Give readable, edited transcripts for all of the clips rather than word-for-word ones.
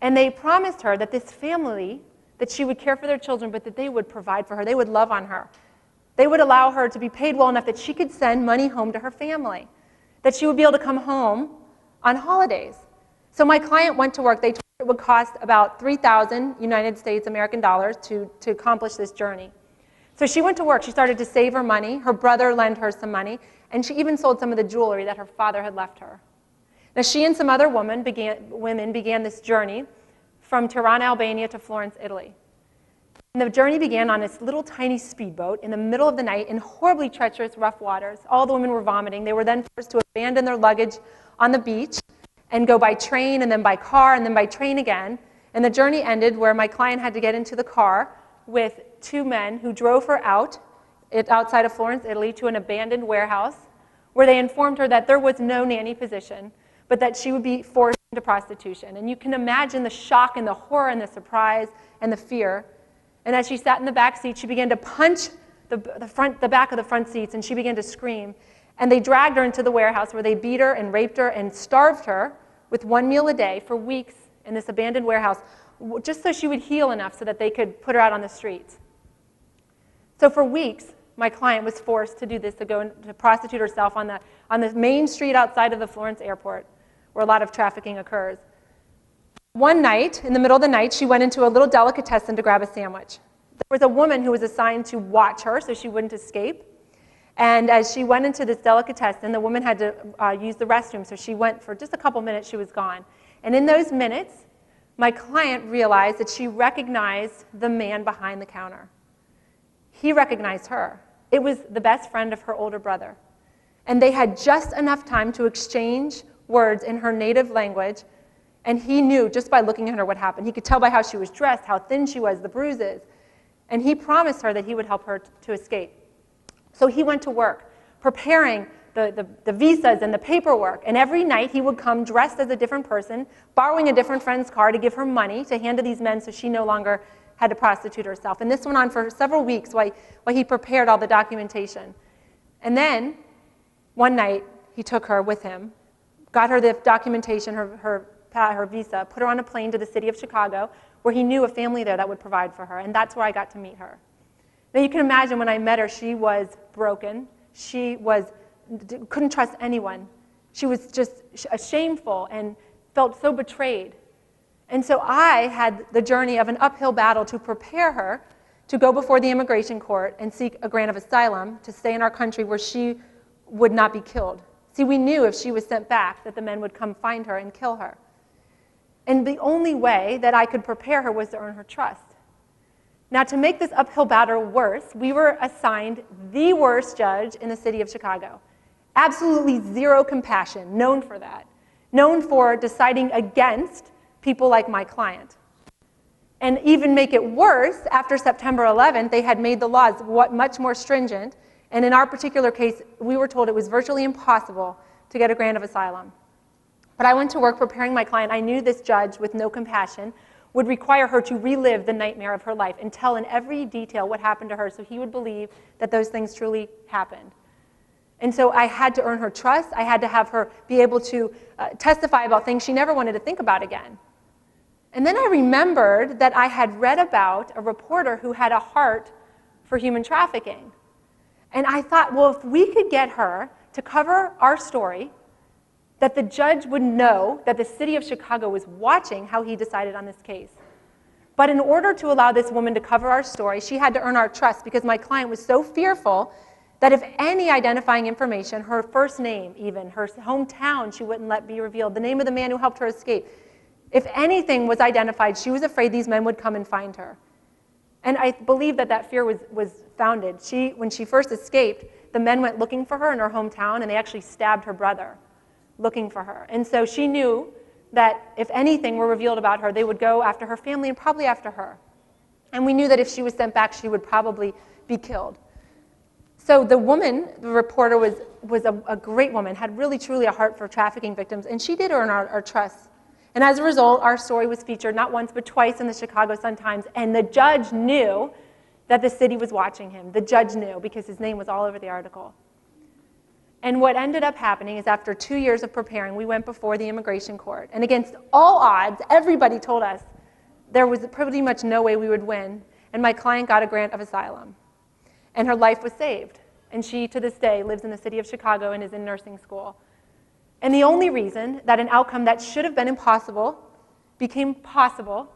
And they promised her that this family, that she would care for their children, but that they would provide for her. They would love on her. They would allow her to be paid well enough that she could send money home to her family, that she would be able to come home on holidays. So my client went to work. They told her it would cost about 3,000 United States American dollars to accomplish this journey. So she went to work. She started to save her money. Her brother lent her some money, and she even sold some of the jewelry that her father had left her. Now, she and some other women began this journey from Tirana, Albania to Florence, Italy. And the journey began on this little tiny speedboat in the middle of the night in horribly treacherous, rough waters. All the women were vomiting. They were then forced to abandon their luggage on the beach and go by train and then by car and then by train again. And the journey ended where my client had to get into the car with two men who drove her outside of Florence, Italy, to an abandoned warehouse where they informed her that there was no nanny position, but that she would be forced into prostitution. And you can imagine the shock and the horror and the surprise and the fear. And as she sat in the back seat, she began to punch the back of the front seats, and she began to scream. And they dragged her into the warehouse where they beat her and raped her and starved her with one meal a day for weeks in this abandoned warehouse, just so she would heal enough so that they could put her out on the streets. So for weeks, my client was forced to do this, to go and to prostitute herself on the main street outside of the Florence airport, where a lot of trafficking occurs. One night, in the middle of the night, she went into a little delicatessen to grab a sandwich. There was a woman who was assigned to watch her so she wouldn't escape. And as she went into this delicatessen, the woman had to use the restroom, so she went for just a couple minutes, she was gone. And in those minutes, my client realized that she recognized the man behind the counter. He recognized her. It was the best friend of her older brother. And they had just enough time to exchange words in her native language, and he knew just by looking at her what happened. He could tell by how she was dressed, how thin she was, the bruises. And he promised her that he would help her to escape. So he went to work, preparing the visas and the paperwork. And every night he would come dressed as a different person, borrowing a different friend's car to give her money to hand to these men so she no longer had to prostitute herself. And this went on for several weeks while he prepared all the documentation. And then, one night, he took her with him, got her the documentation, her visa, put her on a plane to the city of Chicago, where he knew a family there that would provide for her. And that's where I got to meet her. Now you can imagine when I met her, she was broken. She couldn't trust anyone. She was just shameful and felt so betrayed. And so I had the journey of an uphill battle to prepare her to go before the immigration court and seek a grant of asylum to stay in our country where she would not be killed. See, we knew if she was sent back that the men would come find her and kill her. And the only way that I could prepare her was to earn her trust. Now, to make this uphill battle worse, we were assigned the worst judge in the city of Chicago. Absolutely zero compassion, known for that. Known for deciding against people like my client. And even make it worse, after September 11th, they had made the laws much more stringent. And in our particular case, we were told it was virtually impossible to get a grant of asylum. But I went to work preparing my client. I knew this judge, with no compassion, would require her to relive the nightmare of her life and tell in every detail what happened to her so he would believe that those things truly happened. And so I had to earn her trust. I had to have her be able to testify about things she never wanted to think about again. And then I remembered that I had read about a reporter who had a heart for human trafficking. And I thought, well, if we could get her to cover our story, that the judge would know that the city of Chicago was watching how he decided on this case. But in order to allow this woman to cover our story, she had to earn our trust because my client was so fearful that if any identifying information, her first name even, her hometown, she wouldn't let be revealed, the name of the man who helped her escape, if anything was identified, she was afraid these men would come and find her. And I believe that that fear was founded. When she first escaped, the men went looking for her in her hometown, and they actually stabbed her brother looking for her. And so she knew that if anything were revealed about her, they would go after her family and probably after her. And we knew that if she was sent back, she would probably be killed. So the woman, the reporter, was a great woman, had really, truly a heart for trafficking victims, and she did earn our trust. And as a result, our story was featured not once but twice in the Chicago Sun-Times, and the judge knew that the city was watching him. The judge knew because his name was all over the article. And what ended up happening is after 2 years of preparing, we went before the immigration court. And against all odds, everybody told us there was pretty much no way we would win. And my client got a grant of asylum. And her life was saved. And she, to this day, lives in the city of Chicago and is in nursing school. And the only reason that an outcome that should have been impossible became possible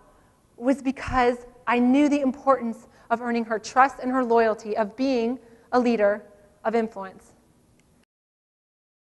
was because I knew the importance of earning her trust and her loyalty, of being a leader of influence.